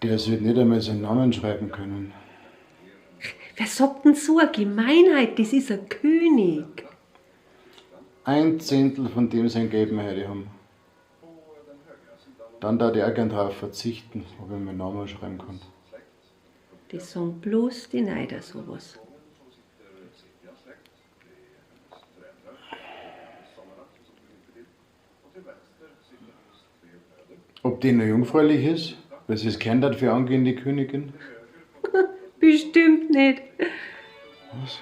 Der sollte nicht einmal seinen Namen schreiben können. Wer sagt denn so eine Gemeinheit? Das ist ein König. 1/10 von dem sein Geld wir heute haben. Dann darf ich auch gern darauf verzichten, ob ich meinen Namen schreiben kann. Das sagen bloß die Neider sowas. Ob die noch jungfräulich ist, weil sie es gehört hat für angehende Königin? Bestimmt nicht. Was?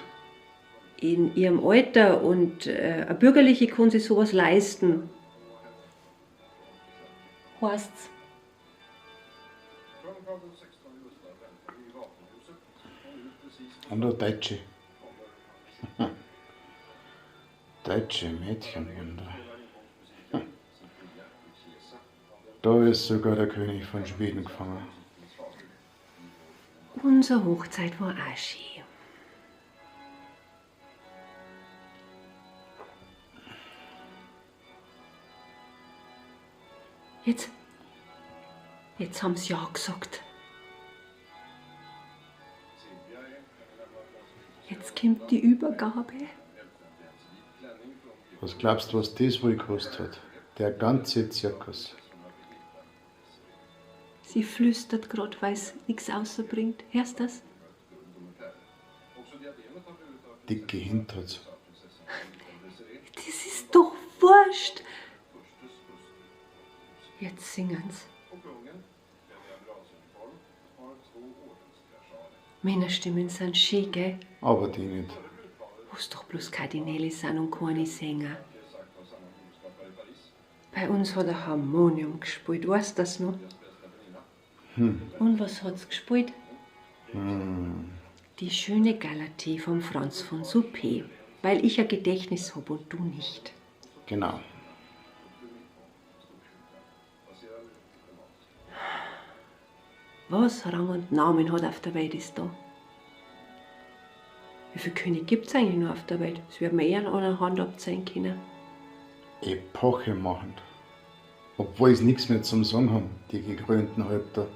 In ihrem Alter und eine Bürgerliche kann sich sowas leisten. Heißt's. Und eine Deutsche. Deutsche Mädchenwunder. Da ist sogar der König von Schweden gefangen. Unsere Hochzeit war auch schön. Jetzt haben sie ja gesagt. Jetzt kommt die Übergabe. Was glaubst du, was das wohl gekostet hat? Der ganze Zirkus. Sie flüstert gerade, weil es nichts außerbringt. Hörst du das? Dicke Hinters. Das ist doch wurscht. Jetzt singen's. Männerstimmen sind schön, gell? Aber die nicht. Wo's doch bloß Kardinäle sind und keine Sänger. Bei uns hat er Harmonium gespielt, weißt du das noch? Und was hat's gespielt? Die schöne Galatie von Franz von Suppé, weil ich ein Gedächtnis habe und du nicht. Genau. Was Rang und Namen hat auf der Welt ist da? Wie viele Könige gibt es eigentlich noch auf der Welt? Das wird man eher an einer Hand abzählen können. Epoche machend. Obwohl sie nichts mehr zum Sagen haben, die gekrönten Häupter.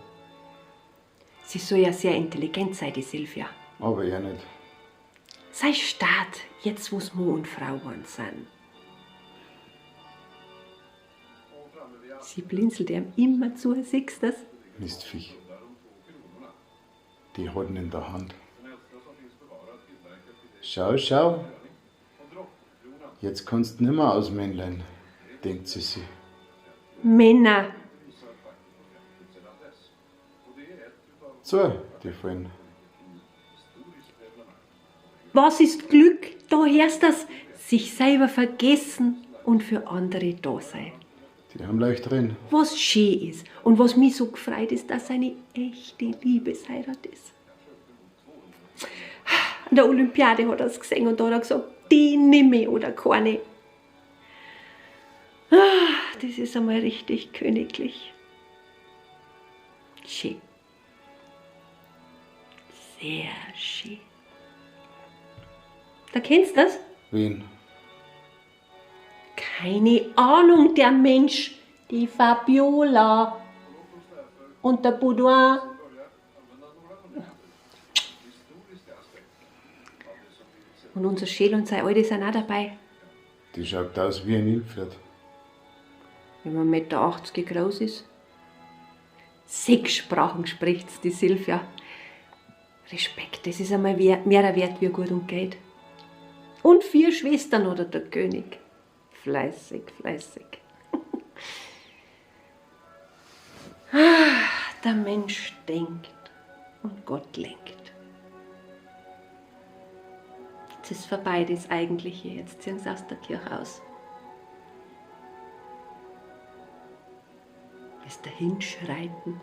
Sie soll ja sehr intelligent sein, die Silvia. Aber er nicht. Sei Staat, jetzt wo's Mann und Frau waren sind. Sie blinzelt ihm immer zu, siehst du das? Mistviech. Die hat ihn in der Hand. Schau, schau. Jetzt kannst du nimmer aus, Männlein, denkt sie sich. Männer. So, die Freunde. Was ist Glück? Da hörst das. Sich selber vergessen und für andere da sein. Die haben leicht drin. Was schön ist und was mich so gefreut ist, dass eine echte Liebesheirat ist. An der Olympiade hat er es gesehen und da hat er gesagt, die nehme ich oder keine. Das ist einmal richtig königlich. Schön. Sehr schön. Da kennst du das? Wen? Keine Ahnung, der Mensch, die Fabiola und der Baudouin. Und unser Schäl und sein Alte sind auch dabei. Die schaut aus wie ein Nilpferd. Wenn man 1,80 Meter groß ist. 6 Sprachen spricht die Silvia. Respekt, das ist einmal mehr wert wie Gut und Geld. Und 4 Schwestern oder der König. Fleißig, fleißig. Der Mensch denkt und Gott lenkt. Jetzt ist vorbei das Eigentliche, jetzt ziehen sie aus der Kirche aus. Das Dahinschreiten.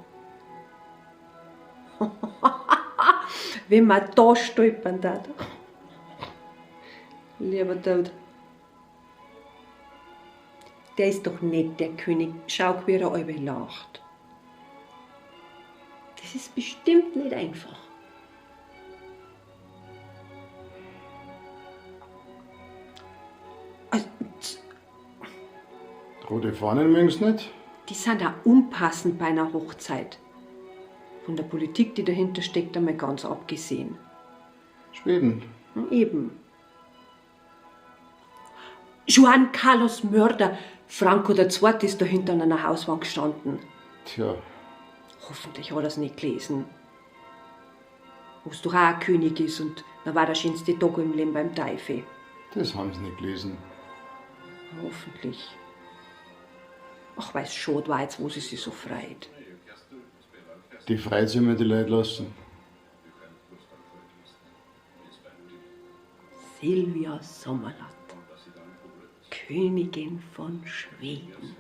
Wenn man da stolpern darf. Lieber Tod. Der ist doch nicht der König. Schau, wie er alle lacht. Das ist bestimmt nicht einfach. Rote Fahnen mögen sie nicht. Die sind auch unpassend bei einer Hochzeit. Von der Politik, die dahinter steckt, einmal ganz abgesehen. Schweden. Eben. Juan Carlos Mörder, Franco II. Ist dahinter an einer Hauswand gestanden. Tja, Hoffentlich hat er es nicht gelesen. Wo es doch auch ein König ist und dann war der schönste Tag im Leben beim Teufel. das haben sie nicht gelesen. Hoffentlich. Ach, weil es schade war jetzt, wo sie sich so freut. Die freut sich immer die Leute lassen. Silvia Sommerlath, Königin von Schweden.